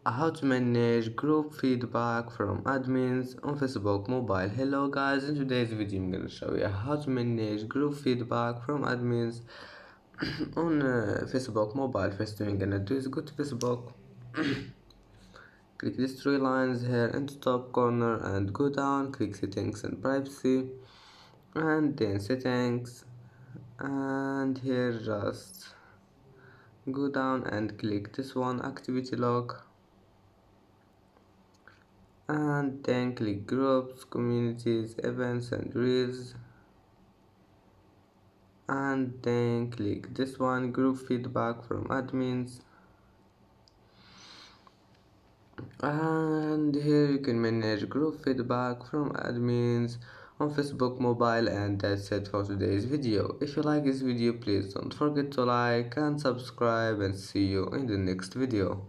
How to manage group feedback from admins on Facebook Mobile. Hello guys, in today's video I'm gonna show you how to manage group feedback from admins on Facebook Mobile. First thing you're gonna do is go to Facebook, click these three lines here in the top corner and go down, click settings and privacy, and then settings, and here just go down and click this one, activity log, and then click groups, communities, events and reels, and then click this one, group feedback from admins, and here you can manage group feedback from admins on Facebook Mobile. And that's it for today's video. If you like this video, please don't forget to like and subscribe, and see you in the next video.